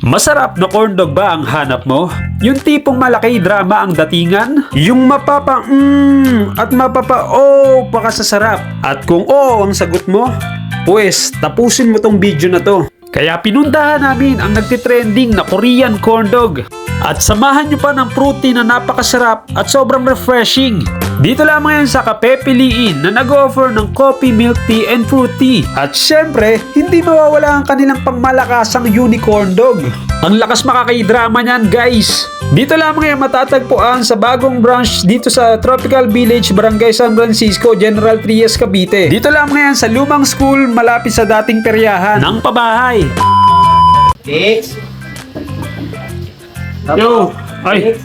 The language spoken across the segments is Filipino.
Masarap na corn dog ba ang hanap mo? Yung tipong malaki drama ang datingan? Yung mapapa at mapapa pa ka sa sarap? At kung oo ang sagot mo, pues tapusin mo tong video na to. Kaya pinuntahan namin ang nagtitrending na Korean corn dog. At samahan nyo pa ng fruity na napakasarap at sobrang refreshing. Dito lamang yan sa Kape Piliin na nag-offer ng coffee, milk tea, and fruit tea. At syempre, hindi mawawala ang kanilang pangmalakasang unicorn dog. Ang lakas makakaidrama niyan guys. Dito lamang yan matatagpuan sa bagong branch dito sa Tropical Village, Barangay San Francisco, General Trias, Cavite. Dito lamang yan sa lumang school malapit sa dating peryahan ng pabahay. Six. Yo! Ay!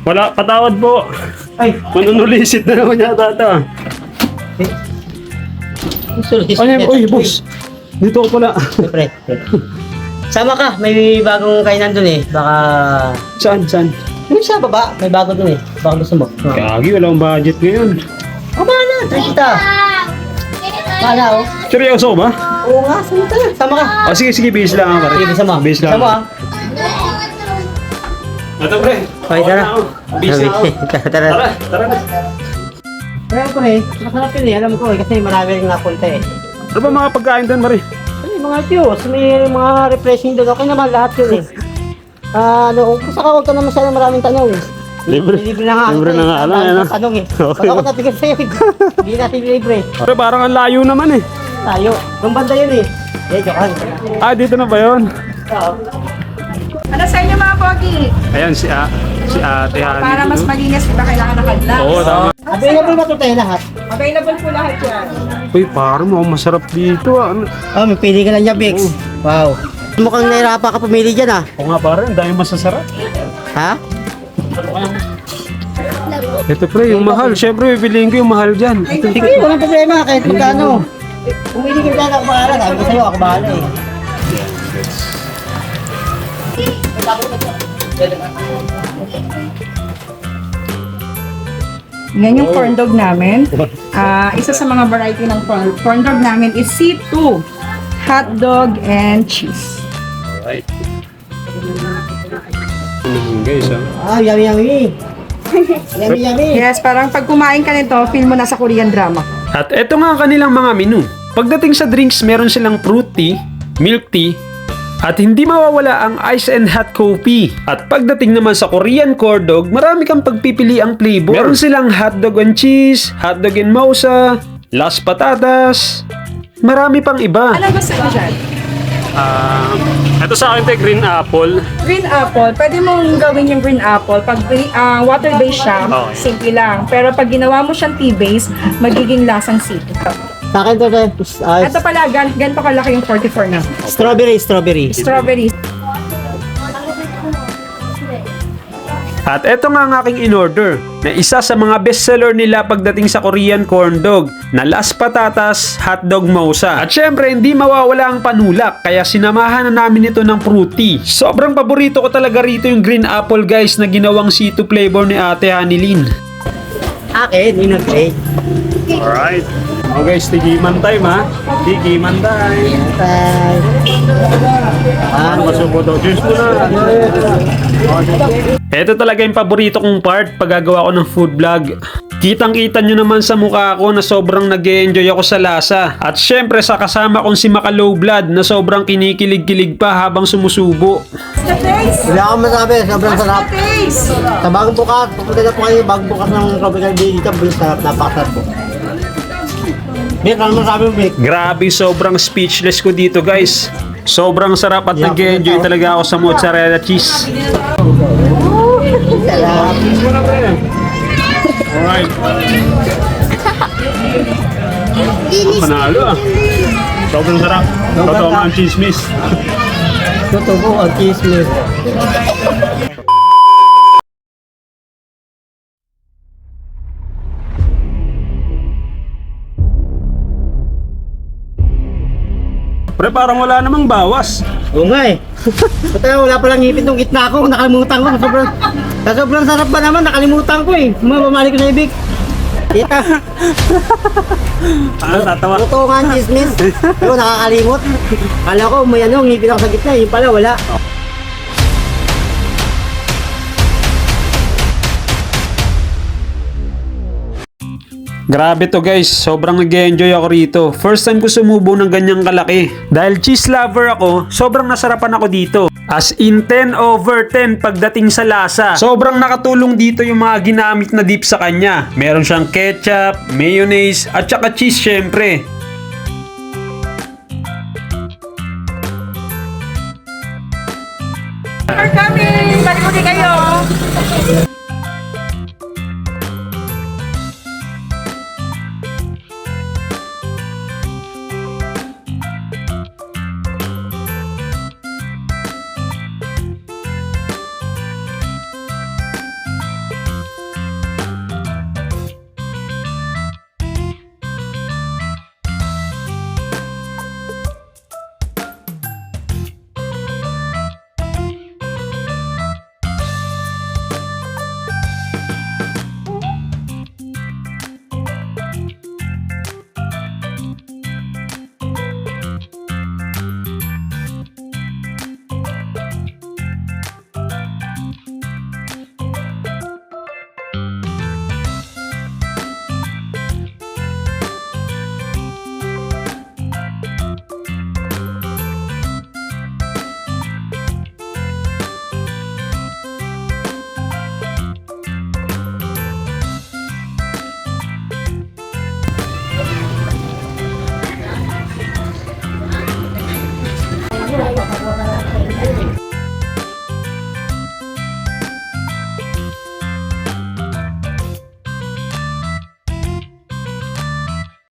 Wala, patawad po. Ay, Manunulisit na naman yata ito. Ay, boss. Dito ko pala. Pre. Sama ka, may bagong kainan dun eh. Baka... Saan? Yung sa baba, may bago dun eh. Baka gusto mo. Kagi, wala akong budget ngayon. O bahala, try kita. Bahala oh. Seryoso ba? Oo nga, sama ka. Sama ka. Sige, bihis lang ako. Sige, bisa mo. Bihis lang Bisa mo ako. ah. Ito pre. Okay, tara. Bihis lang ako. Tara. Tara na. Pero pre, masarap yun eh. Alam ko eh, kasi marami rin napunta eh. Ano ba mga pagkain doon, Mari? Ay, mga juice, may mga refreshing doon. Okay naman lahat yun eh. Kung gusto ka, huwag ka naman sana maraming tanong. Libre. Libre na nga. Libre na nga, alam, ano? Tanong eh. Okay. Baka ako natigil sa'yo. Hindi natin libre. Pero parang ang layo naman eh. Tayo. Nung banda yun eh. Joke lang. Ah, dito na ba yun? Oo. Ano sa inyo mga pogi? Ayan, si Ate Hani. Para mas malinis, di ba kailangan nakadlock? Oo, tama. Available ba ito tayo lahat? Available po lahat yan. Uy, parang mukhang masarap dito ah. Oh, may pili ka lang dyan, Bix. Wow. Mukhang nahirapan ka pumili dyan ah. Oo nga parang, dahil masasarap. Ha? Ito pre, yung mahal. Siyempre, bibiliin ko yung mahal dyan. Sige, walang problema. Kahit magkano. Pumili ka dyan ako bahala. Sabi ko sa'yo, ako bahala eh. Yan yung corn dog namin. Isa sa mga variety ng corn dog namin is C2. Hot dog and cheese. Alright. Guys, ah. Yummy, yummy. Yummy, yummy. Yes, parang pag kumain ka nito, feel mo nasa Korean drama. At eto nga ang kanilang mga menu. Pagdating sa drinks, meron silang fruit tea, milk tea, at hindi mawawala ang ice and hot coffee. At pagdating naman sa Korean corn dog, marami kang pagpipili ang flavor. Meron silang hotdog and cheese, hotdog and mausa, las patatas, marami pang iba. Ano gusto mo dyan? Ito sa akin green apple. Green apple, pwede mong gawin yung green apple. Pag water-based siya, Okay. simple lang. Pero pag ginawa mo siyang tea-based, magiging lasang C2. Sa akin to, Ito pala, ganito kalaki yung 44 na. strawberry. Strawberry. At eto nga ang aking in-order na isa sa mga bestseller nila pagdating sa Korean corn dog na las patatas, hotdog mausa. At syempre hindi mawawala ang panulak kaya sinamahan na namin ito ng fruity. Sobrang paborito ko talaga rito yung green apple guys na ginawang C2 flavor ni Ate Hanilin. Akin, in-okay. Alright. Okay, tigiman time ha. Tigiman time. Bye. Ano masubo daw? Juice mo na. Ito talaga yung paborito kong part pag gagawa ko ng food vlog. Kitang-kita nyo naman sa mukha ko na sobrang nag-e-enjoy ako sa lasa. At syempre sa kasama kong si Maka Low Blood na sobrang kinikilig-kilig pa habang sumusubo. The taste! Wala akong masabi, sobrang sarap. The taste! Sa bagong bukas, pupunta na po kayo, bagong bukas ng Tropical Bay dito, sarap, napakasarap po. Bik, ano masabi mo, Bik? Grabe, sobrang speechless ko dito guys. Sobrang sarap at nag-e-enjoy talaga ako sa mozzarella cheese. Sarap. Alright. Panalo ah. Sobrang sarap. Totoo nga ang chismis. Totoo po, ang chismis. Pre, parang wala namang bawas. Oo nga eh. Pata wala palang ngipin tong gitna ko, nakalimutan ko. Sobrang sarap ba naman, nakalimutan ko eh. Mamamali ko na ibig. Kita. Ano, tatawa? Totoo nga ang chismis. Pero nakakalimot. Kala ko may ngipin ako sa gitna, yung pala wala. Grabe to guys, sobrang nag-enjoy ako rito. First time ko sumubo ng ganyang kalaki. Dahil cheese lover ako, sobrang nasarapan ako dito. As in 10 over 10 pagdating sa lasa. Sobrang nakatulong dito yung mga ginamit na dip sa kanya. Meron siyang ketchup, mayonnaise, at saka cheese syempre. For coming! Balik ulit kayo!